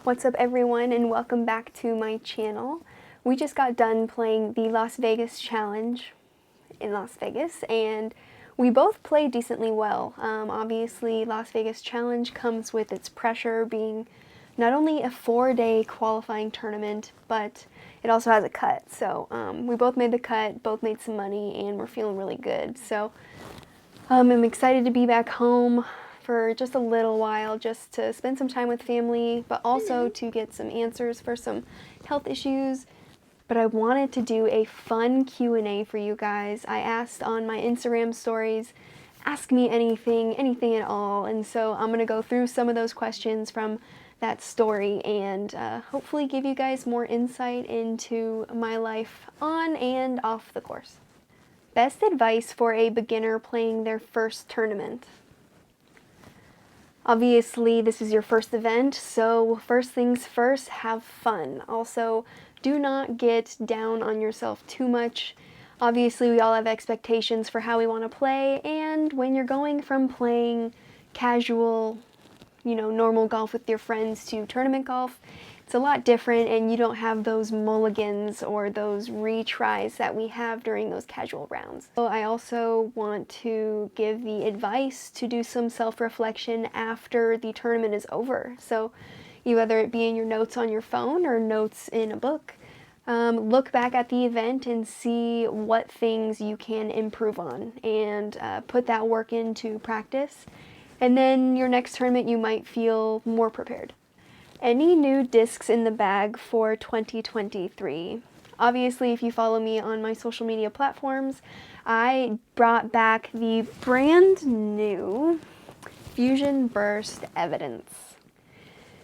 What's up everyone, and welcome back to my channel. We just got done playing the Las Vegas Challenge in Las Vegas, and we both played decently well. Obviously, Las Vegas Challenge comes with its pressure being not only a 4-day qualifying tournament, but it also has a cut. So we both made the cut, both made some money, and we're feeling really good. So I'm excited to be back home for just a little while, just to spend some time with family, but also to get some answers for some health issues. But I wanted to do a fun Q&A for you guys. I asked on my Instagram stories, ask me anything at all, and so I'm going to go through some of those questions from that story and hopefully give you guys more insight into my life on and off the course. Best advice for a beginner playing their first tournament. Obviously, this is your first event, so first things first, have fun. Also, do not get down on yourself too much. Obviously, we all have expectations for how we want to play, and when you're going from playing casual, normal golf with your friends to tournament golf, it's a lot different, and you don't have those mulligans or those retries that we have during those casual rounds. So I also want to give the advice to do some self-reflection after the tournament is over. So whether it be in your notes on your phone or notes in a book, look back at the event and see what things you can improve on and put that work into practice. And then your next tournament you might feel more prepared. Any new discs in the bag for 2023? Obviously, if you follow me on my social media platforms, I brought back the brand new Fusion Burst Evidence.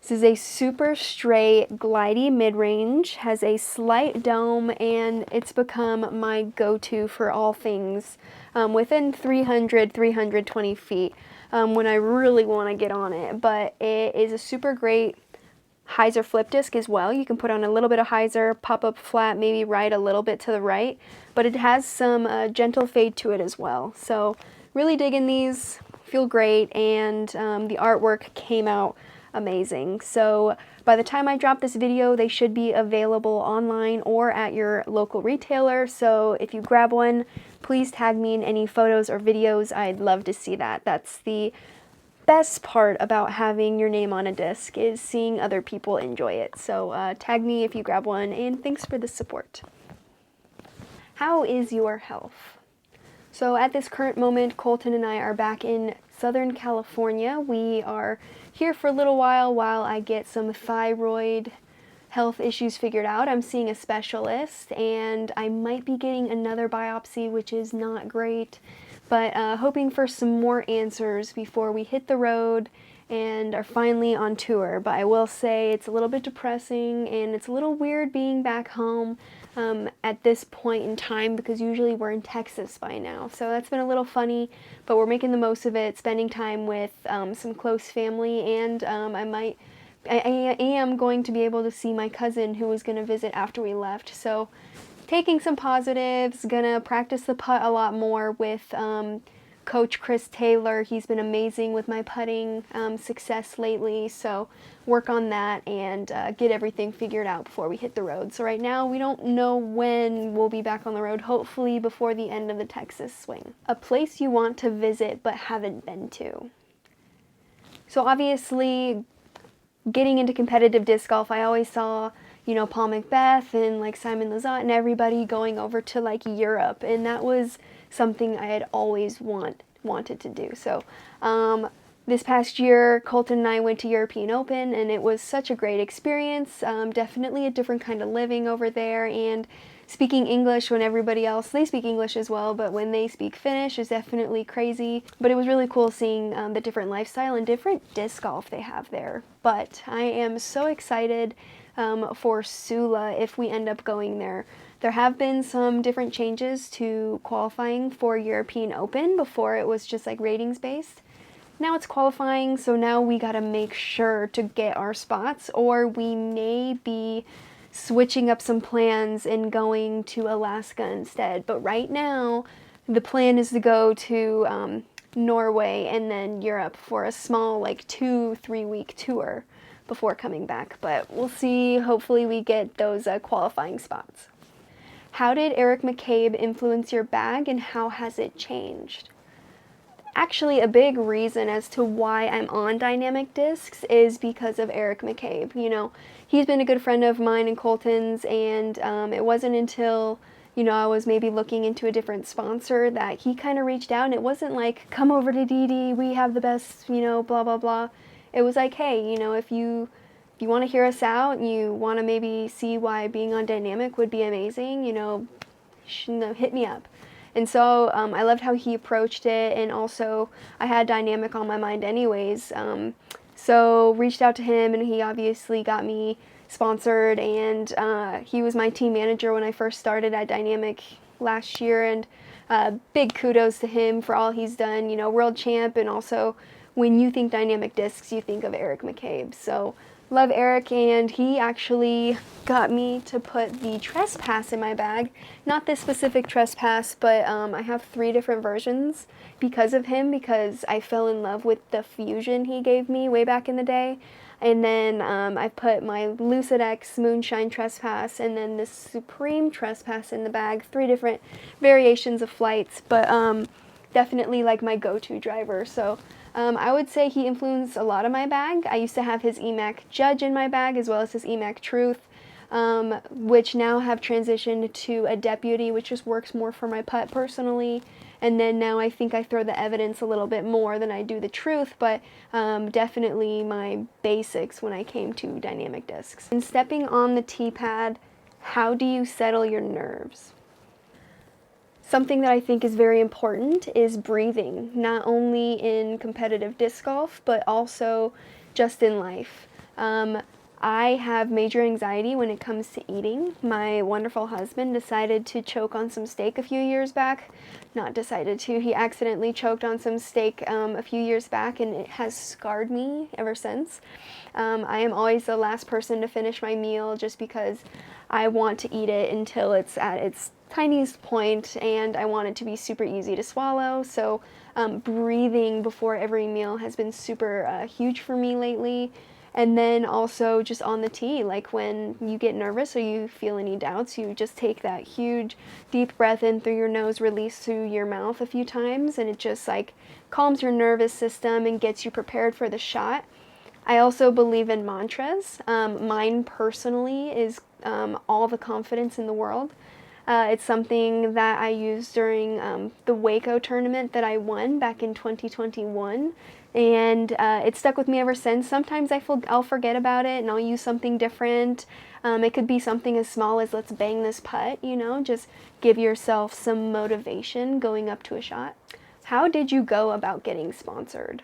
This is a super straight, glidey mid-range, has a slight dome, and it's become my go-to for all things within 320 feet when I really want to get on it. But it is a super great hyzer flip disc as well. You can put on a little bit of hyzer, pop up flat, maybe ride a little bit to the right, but it has some gentle fade to it as well. So really digging these, feel great, and the artwork came out amazing. So by the time I drop this video, they should be available online or at your local retailer. So if you grab one, please tag me in any photos or videos. I'd love to see that. That's the best part about having your name on a disc, is seeing other people enjoy it. So tag me if you grab one, and thanks for the support. How is your health? So at this current moment, Colton and I are back in Southern California. We are here for a little while I get some thyroid health issues figured out. I'm seeing a specialist, and I might be getting another biopsy, which is not great. But hoping for some more answers before we hit the road and are finally on tour. But I will say it's a little bit depressing, and it's a little weird being back home at this point in time, because usually we're in Texas by now. So that's been a little funny, but we're making the most of it, spending time with some close family, and I am going to be able to see my cousin who was going to visit after we left. So taking some positives, gonna practice the putt a lot more with Coach Chris Taylor. He's been amazing with my putting success lately, so work on that and get everything figured out before we hit the road. So right now we don't know when we'll be back on the road, hopefully before the end of the Texas swing. A place you want to visit but haven't been to. So obviously, getting into competitive disc golf, I always saw Paul Macbeth and like Simon Lizotte and everybody going over to like Europe, and that was something I had always wanted to do. So this past year, Colton and I went to European Open, and it was such a great experience. Definitely a different kind of living over there, and speaking English when everybody else, they speak English as well, but when they speak Finnish is definitely crazy. But it was really cool seeing the different lifestyle and different disc golf they have there. But I am so excited for Sula if we end up going there. There have been some different changes to qualifying for European Open. Before it was just like ratings based. Now it's qualifying, so now we gotta make sure to get our spots, or we may be switching up some plans and going to Alaska instead. But right now the plan is to go to Norway, and then Europe for a small, like 2-3 week tour before coming back. But we'll see. Hopefully we get those qualifying spots. How did Eric McCabe influence your bag, and how has it changed? Actually, a big reason as to why I'm on dynamic discs is because of Eric McCabe. You know, he's been a good friend of mine and Colton's, and it wasn't until, you know, I was maybe looking into a different sponsor that he kind of reached out, and it wasn't like, come over to DD, we have the best, you know, blah, blah, blah. It was like, hey, you know, if you want to hear us out and you want to maybe see why being on dynamic would be amazing, you know, hit me up. And so I loved how he approached it, and also I had dynamic on my mind anyways. So reached out to him, and he obviously got me sponsored, and he was my team manager when I first started at Dynamic last year, and big kudos to him for all he's done, you know, world champ, and also when you think dynamic discs, you think of Eric McCabe. So love Eric, and he actually got me to put the Trespass in my bag. Not this specific Trespass, but I have 3 different versions because of him, because I fell in love with the Fusion he gave me way back in the day. And then I put my Lucid X Moonshine Trespass and then this Supreme Trespass in the bag. 3 different variations of flights, but definitely like my go-to driver. So I would say he influenced a lot of my bag. I used to have his EMAC Judge in my bag as well as his EMAC Truth, which now have transitioned to a Deputy, which just works more for my putt personally. And then now I think I throw the Evidence a little bit more than I do the Truth, but definitely my basics when I came to dynamic discs. And stepping on the tee pad, how do you settle your nerves? Something that I think is very important is breathing, not only in competitive disc golf, but also just in life. I have major anxiety when it comes to eating. My wonderful husband decided to choke on some steak a few years back. Not decided to, he accidentally choked on some steak a few years back, and it has scarred me ever since. I am always the last person to finish my meal just because I want to eat it until it's at its tiniest point, and I want it to be super easy to swallow. So breathing before every meal has been super huge for me lately. And then also just on the tee, like when you get nervous or you feel any doubts, you just take that huge deep breath in through your nose, release through your mouth a few times, and it just like calms your nervous system and gets you prepared for the shot. I also believe in mantras. Mine personally is all the confidence in the world. It's something that I used during the Waco tournament that I won back in 2021, and it stuck with me ever since. Sometimes I'll forget about it and I'll use something different. It could be something as small as let's bang this putt, you know, just give yourself some motivation going up to a shot. How did you go about getting sponsored?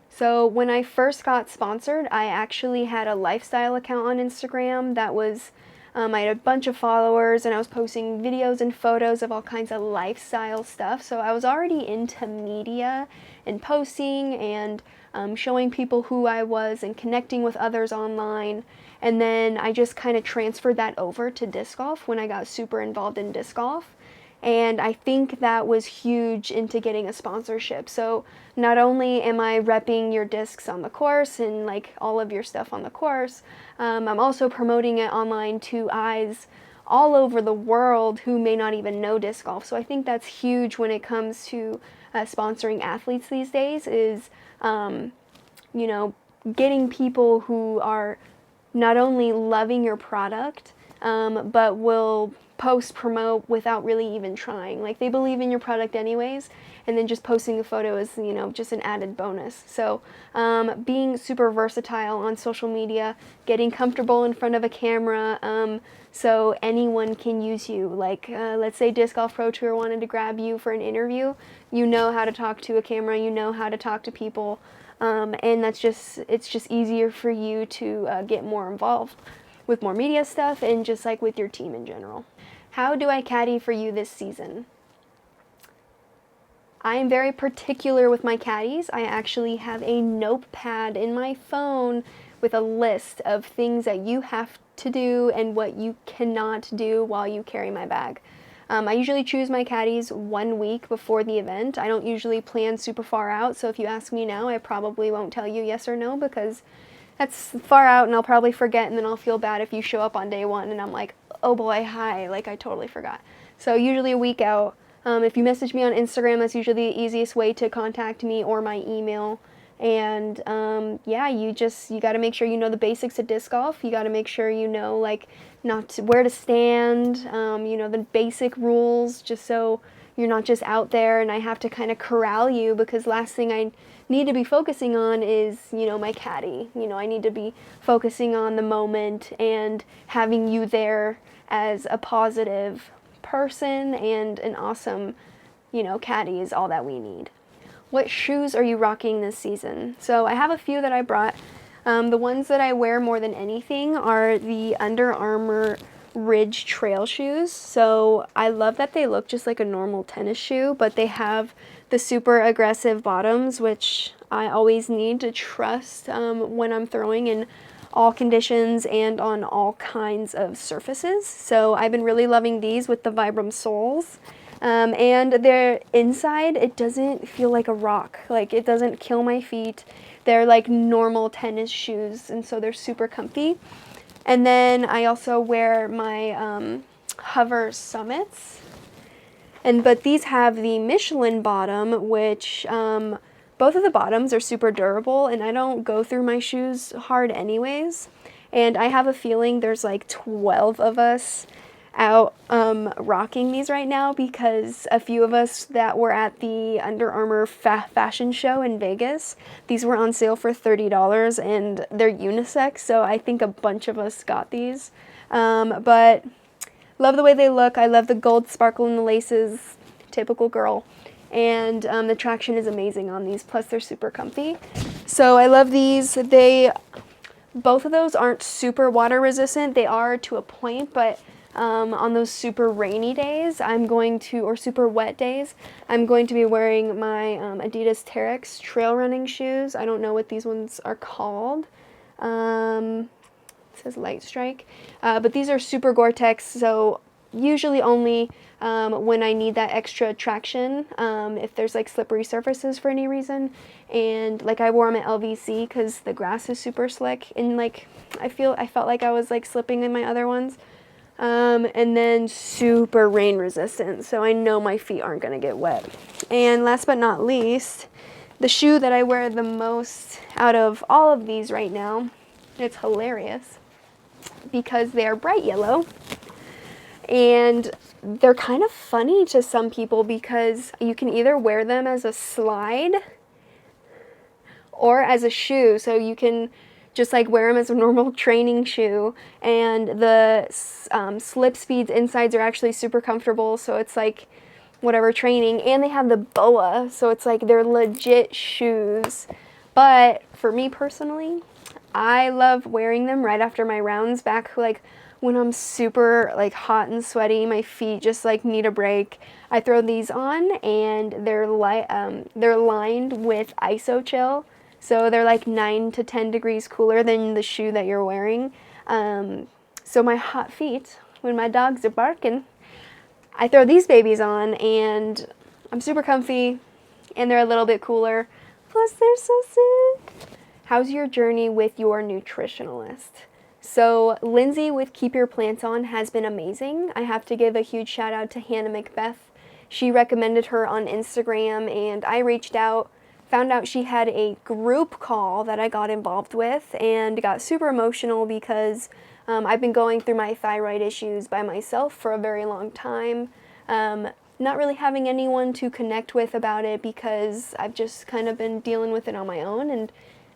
So when I first got sponsored, I actually had a lifestyle account on Instagram that was I had a bunch of followers, and I was posting videos and photos of all kinds of lifestyle stuff. So I was already into media and posting and showing people who I was and connecting with others online. And then I just kind of transferred that over to disc golf when I got super involved in disc golf. And I think that was huge into getting a sponsorship. So not only am I repping your discs on the course and like all of your stuff on the course, I'm also promoting it online to eyes all over the world who may not even know disc golf. So I think that's huge when it comes to sponsoring athletes these days is, you know, getting people who are not only loving your product, but will post promote without really even trying. Like they believe in your product anyways, and then just posting a photo is, you know, just an added bonus. So being super versatile on social media, getting comfortable in front of a camera, so anyone can use you. Like let's say Disc Golf Pro Tour wanted to grab you for an interview, you know how to talk to a camera, you know how to talk to people, and it's just easier for you to get more involved with more media stuff and just like with your team in general. How do I caddy for you this season? I am very particular with my caddies. I actually have a notepad in my phone with a list of things that you have to do and what you cannot do while you carry my bag. I usually choose my caddies 1 week before the event. I don't usually plan super far out, so if you ask me now, I probably won't tell you yes or no, because that's far out and I'll probably forget, and then I'll feel bad if you show up on day one and I'm like, oh boy, hi, like I totally forgot. So usually a week out. If you message me on Instagram, that's usually the easiest way to contact me, or my email. And yeah, you got to make sure you know the basics of disc golf. You got to make sure you know like where to stand, you know, the basic rules, just so you're not just out there and I have to kind of corral you, because last thing I need to be focusing on is, you know, my caddy. You know, I need to be focusing on the moment and having you there as a positive person and an awesome, you know, caddy is all that we need. What shoes are you rocking this season? So I have a few that I brought. The ones that I wear more than anything are the Under Armour Ridge trail shoes. So I love that they look just like a normal tennis shoe, but they have the super aggressive bottoms, which I always need to trust when I'm throwing in all conditions and on all kinds of surfaces. So I've been really loving these with the Vibram soles. And they're inside, it doesn't feel like a rock. Like, it doesn't kill my feet. They're like normal tennis shoes, and so they're super comfy. And then I also wear my Hover Summits. But these have the Michelin bottom, which both of the bottoms are super durable, and I don't go through my shoes hard anyways. And I have a feeling there's like 12 of us out rocking these right now, because a few of us that were at the Under Armour fashion show in Vegas, these were on sale for $30, and they're unisex, so I think a bunch of us got these. But love the way they look. I love the gold sparkle in the laces, typical girl. And the traction is amazing on these, plus they're super comfy. So I love these. Both of those aren't super water resistant. They are to a point, but on those super rainy days, or super wet days, I'm going to be wearing my Adidas Terex trail running shoes. I don't know what these ones are called. It says Light Strike. But these are super Gore-Tex, so usually only when I need that extra traction, if there's like slippery surfaces for any reason. And like I wore them at LVC because the grass is super slick, and like I felt like I was like slipping in my other ones. And then super rain resistant, so I know my feet aren't gonna get wet. And last but not least, the shoe that I wear the most out of all of these right now, it's hilarious because they're bright yellow. And they're kind of funny to some people because you can either wear them as a slide or as a shoe. So you can just like wear them as a normal training shoe, and the slip speeds insides are actually super comfortable, so it's like whatever training. And they have the BOA, so it's like they're legit shoes. But for me personally, I love wearing them right after my rounds, back like when I'm super like hot and sweaty, my feet just like need a break. I throw these on, and they're lined with iso-chill, so they're like 9 to 10 degrees cooler than the shoe that you're wearing. So my hot feet, when my dogs are barking, I throw these babies on, and I'm super comfy, and they're a little bit cooler. Plus, they're so sick. How's your journey with your nutritionalist? So Lindsay with Keep Your Plants On has been amazing. I have to give a huge shout out to Hannah Macbeth. She recommended her on Instagram, and I reached out, found out she had a group call that I got involved with, and got super emotional because I've been going through my thyroid issues by myself for a very long time. Not really having anyone to connect with about it because I've just kind of been dealing with it on my own. And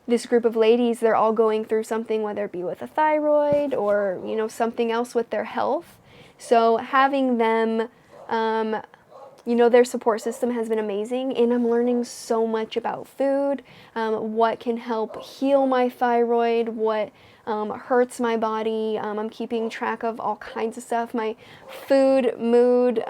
this group of ladies, they're all going through something, whether it be with a thyroid or, you know, something else with their health. So having them, you know, their support system has been amazing, and I'm learning so much about food, what can help heal my thyroid, what hurts my body. I'm keeping track of all kinds of stuff. My food, mood,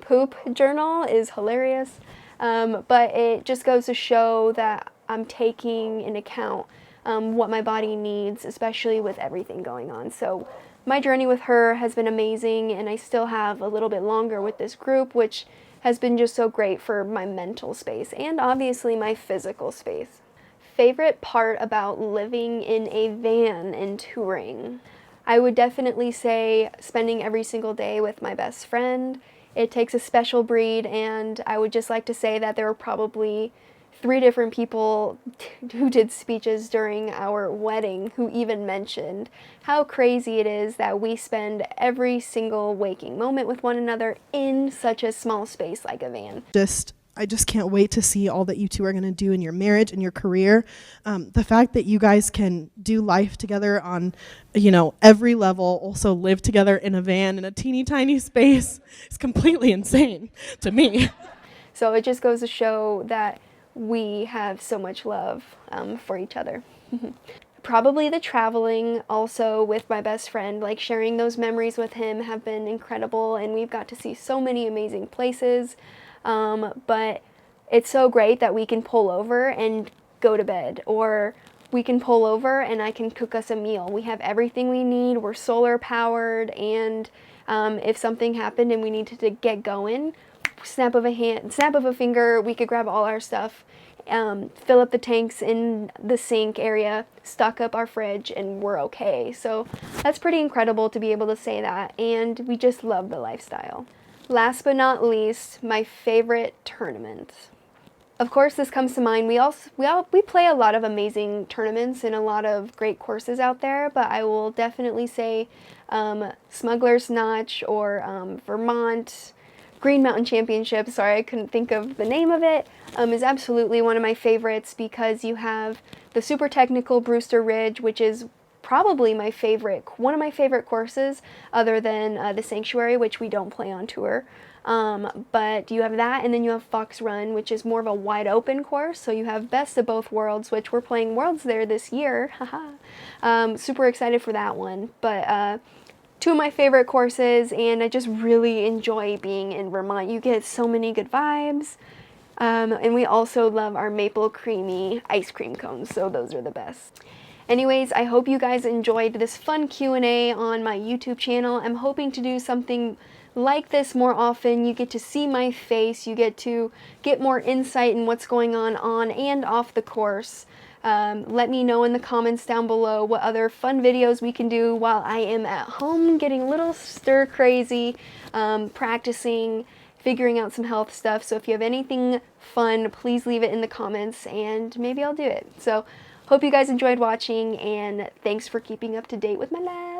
poop journal is hilarious, but it just goes to show that I'm taking into account what my body needs, especially with everything going on. So my journey with her has been amazing, and I still have a little bit longer with this group, which has been just so great for my mental space and obviously my physical space. Favorite part about living in a van and touring? I would definitely say spending every single day with my best friend. It takes a special breed, and I would just like to say that there were probably 3 different people who did speeches during our wedding who even mentioned how crazy it is that we spend every single waking moment with one another in such a small space like a van. I just can't wait to see all that you two are going to do in your marriage and your career. The fact that you guys can do life together on, every level, also live together in a van in a teeny tiny space is completely insane to me. So it just goes to show that we have so much love for each other. Probably the traveling also with my best friend, like sharing those memories with him have been incredible, and we've got to see so many amazing places. But it's so great that we can pull over and go to bed, or we can pull over and I can cook us a meal. We have everything we need. We're solar powered, and if something happened and we needed to get going, snap of a finger, we could grab all our stuff, fill up the tanks in the sink area, stock up our fridge, and we're okay. So that's pretty incredible to be able to say that, and we just love the lifestyle. Last but not least, my favorite tournament. Of course, this comes to mind. We play a lot of amazing tournaments and a lot of great courses out there, but I will definitely say Smuggler's Notch or Vermont Green Mountain Championship, sorry I couldn't think of the name of it, is absolutely one of my favorites because you have the super technical Brewster Ridge, which is probably one of my favorite courses other than the Sanctuary, which we don't play on tour. But you have that, and then you have Fox Run, which is more of a wide open course, so you have best of both worlds, which we're playing Worlds there this year. Super excited for that one. But 2 of my favorite courses, and I just really enjoy being in Vermont. You get so many good vibes, and we also love our maple creamy ice cream cones, so those are the best. Anyways, I hope you guys enjoyed this fun Q&A on my YouTube channel. I'm hoping to do something like this more often. You get to see my face, you get to get more insight in what's going on and off the course. Let me know in the comments down below what other fun videos we can do while I am at home getting a little stir crazy, practicing, figuring out some health stuff. So if you have anything fun, please leave it in the comments and maybe I'll do it. So hope you guys enjoyed watching, and thanks for keeping up to date with my life.